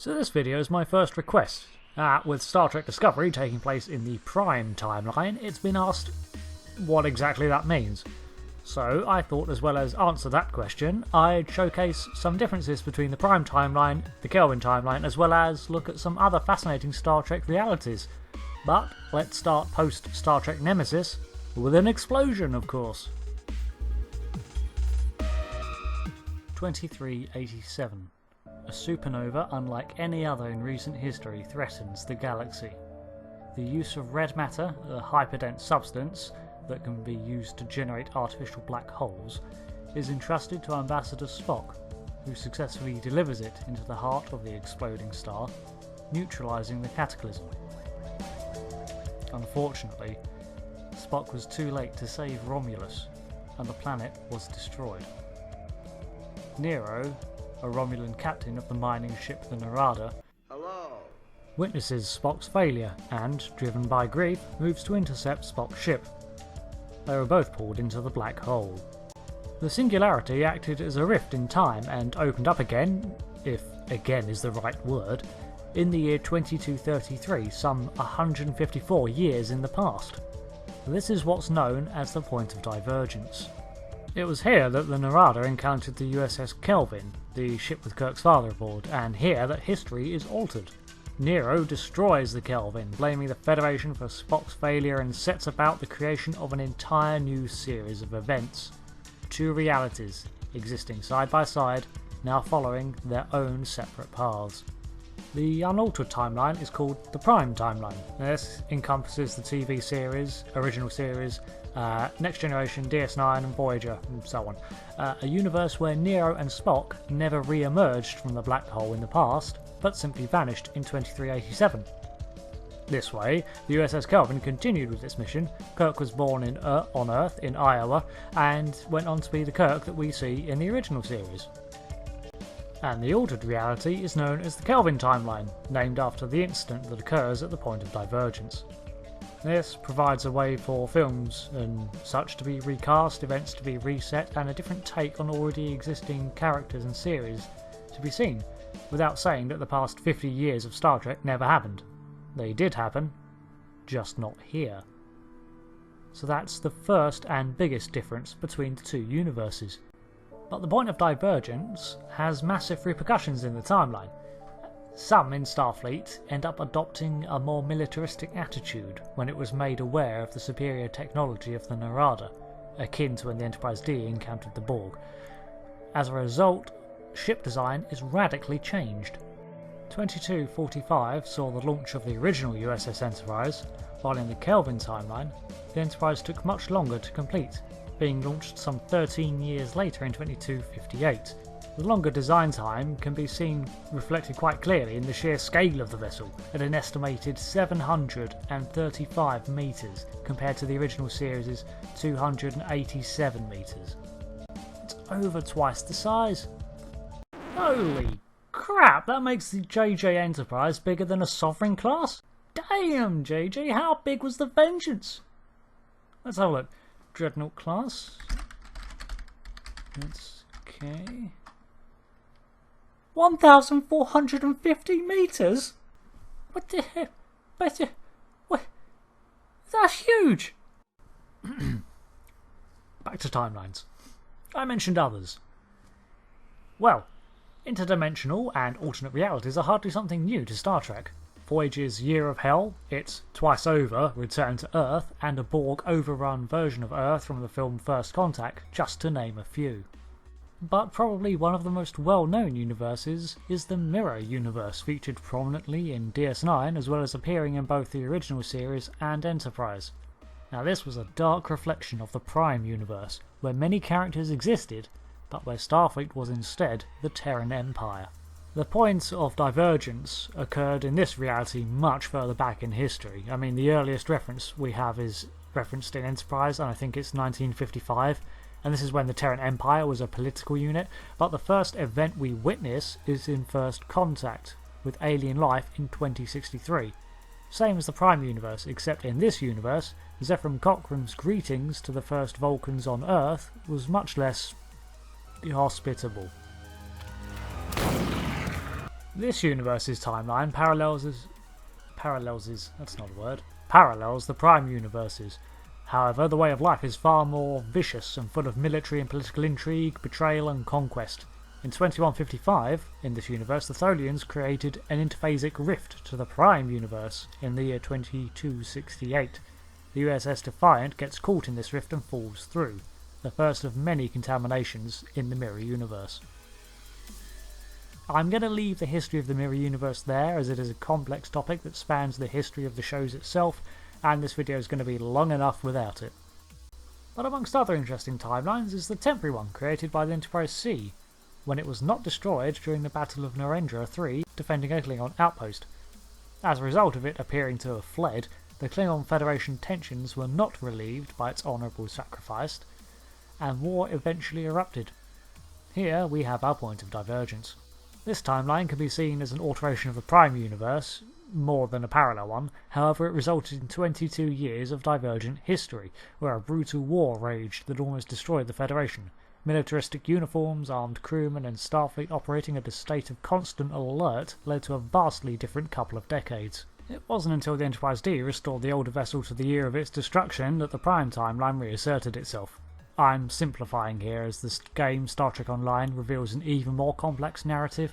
So this video is my first request. With Star Trek Discovery taking place in the Prime timeline, it's been asked what exactly that means. So I thought, as well as answer that question, I'd showcase some differences between the Prime timeline, the Kelvin timeline, as well as look at some other fascinating Star Trek realities. But let's start post Star Trek Nemesis with an explosion, of course. 2387. A supernova unlike any other in recent history threatens the galaxy. The use of red matter, a hyperdense substance that can be used to generate artificial black holes, is entrusted to Ambassador Spock, who successfully delivers it into the heart of the exploding star, neutralizing the cataclysm. Unfortunately, Spock was too late to save Romulus, and the planet was destroyed. Nero, a Romulan captain of the mining ship the Narada, witnesses Spock's failure and, driven by grief, moves to intercept Spock's ship. They were both pulled into the black hole. The singularity acted as a rift in time and opened up again, if again is the right word, in the year 2233, some 154 years in the past. This is what's known as the point of divergence. It was here that the Narada encountered the USS Kelvin, the ship with Kirk's father aboard, and here that history is altered. Nero destroys the Kelvin, blaming the Federation for Spock's failure, and sets about the creation of an entire new series of events. Two realities, existing side by side, now following their own separate paths. The unaltered timeline is called the Prime timeline. This encompasses the TV series, original series, Next Generation, DS9 and Voyager, and so on. A universe where Nero and Spock never re-emerged from the black hole in the past, but simply vanished in 2387. This way, the USS Kelvin continued with its mission. Kirk was born on Earth in Iowa, and went on to be the Kirk that we see in the original series. And the altered reality is known as the Kelvin timeline, named after the incident that occurs at the point of divergence. This provides a way for films and such to be recast, events to be reset, and a different take on already existing characters and series to be seen, without saying that the past 50 years of Star Trek never happened. They did happen, just not here. So that's the first and biggest difference between the two universes. But the point of divergence has massive repercussions in the timeline. Some in Starfleet end up adopting a more militaristic attitude when it was made aware of the superior technology of the Narada, akin to when the Enterprise D encountered the Borg. As a result, ship design is radically changed. 2245 saw the launch of the original USS Enterprise, while in the Kelvin timeline, the Enterprise took much longer to complete, being launched some 13 years later in 2258. The longer design time can be seen reflected quite clearly in the sheer scale of the vessel, at an estimated 735 metres compared to the original series' 287 metres. It's over twice the size. Holy crap, that makes the JJ Enterprise bigger than a Sovereign class? Damn, JJ, how big was the Vengeance? Let's have a look. Dreadnought class. That's okay. 1,450 metres? What the heck? What? That's huge! Back to timelines. I mentioned others. Well, interdimensional and alternate realities are hardly something new to Star Trek. Voyager's Year of Hell, its twice over return to Earth, and a Borg overrun version of Earth from the film First Contact, just to name a few. But probably one of the most well-known universes is the Mirror universe, featured prominently in DS9 as well as appearing in both the original series and Enterprise. Now this was a dark reflection of the Prime universe, where many characters existed, but where Starfleet was instead the Terran Empire. The point of divergence occurred in this reality much further back in history. I mean, the earliest reference we have is referenced in Enterprise, and I think it's 1955, and this is when the Terran Empire was a political unit, but the first event we witness is in First Contact, with alien life in 2063. Same as the Prime universe, except in this universe, Zephram Cochrane's greetings to the first Vulcans on Earth was much less hospitable. This universe's timeline parallels the Prime universes. However, the way of life is far more vicious and full of military and political intrigue, betrayal and conquest. In 2155, in this universe, the Tholians created an interphasic rift to the Prime universe in the year 2268. The USS Defiant gets caught in this rift and falls through, the first of many contaminations in the Mirror Universe. I'm going to leave the history of the Mirror Universe there, as it is a complex topic that spans the history of the shows itself, and this video is going to be long enough without it. But amongst other interesting timelines is the temporary one created by the Enterprise C, when it was not destroyed during the Battle of Narendra 3 defending a Klingon outpost. As a result of it appearing to have fled, the Klingon Federation tensions were not relieved by its honourable sacrifice, and war eventually erupted. Here we have our point of divergence. This timeline can be seen as an alteration of the Prime universe, more than a parallel one. However, it resulted in 22 years of divergent history, where a brutal war raged that almost destroyed the Federation. Militaristic uniforms, armed crewmen and Starfleet operating at a state of constant alert led to a vastly different couple of decades. It wasn't until the Enterprise D restored the older vessel to the year of its destruction that the Prime timeline reasserted itself. I'm simplifying here, as this game, Star Trek Online, reveals an even more complex narrative,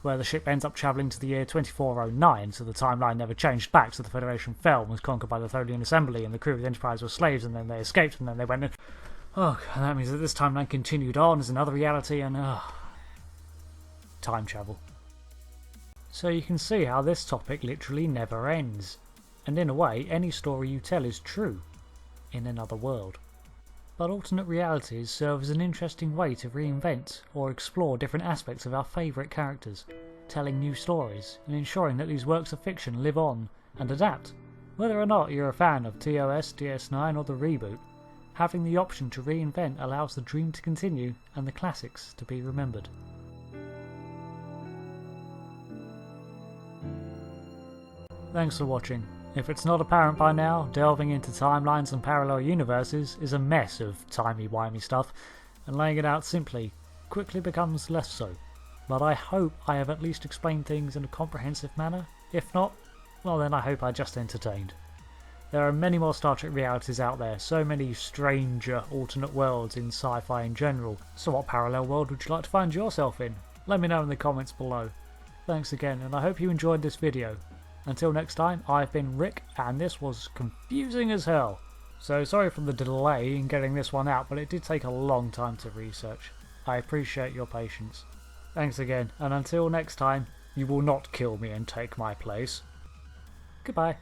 where the ship ends up travelling to the year 2409, so the timeline never changed back, so the Federation fell and was conquered by the Tholian Assembly, and the crew of the Enterprise were slaves, and then they escaped, and then they went... Oh, and that means that this timeline continued on as another reality, and... time travel. So you can see how this topic literally never ends, and in a way, any story you tell is true, in another world. But alternate realities serve as an interesting way to reinvent or explore different aspects of our favourite characters, telling new stories and ensuring that these works of fiction live on and adapt. Whether or not you're a fan of TOS, DS9 or the reboot, having the option to reinvent allows the dream to continue and the classics to be remembered. Thanks for watching. If it's not apparent by now, delving into timelines and parallel universes is a mess of timey-wimey stuff, and laying it out simply quickly becomes less so. But I hope I have at least explained things in a comprehensive manner. If not, well then I hope I just entertained. There are many more Star Trek realities out there, so many stranger alternate worlds in sci-fi in general. So what parallel world would you like to find yourself in? Let me know in the comments below. Thanks again, and I hope you enjoyed this video. Until next time, I've been Rick, and this was confusing as hell. So sorry for the delay in getting this one out, but it did take a long time to research. I appreciate your patience. Thanks again, and until next time, you will not kill me and take my place. Goodbye.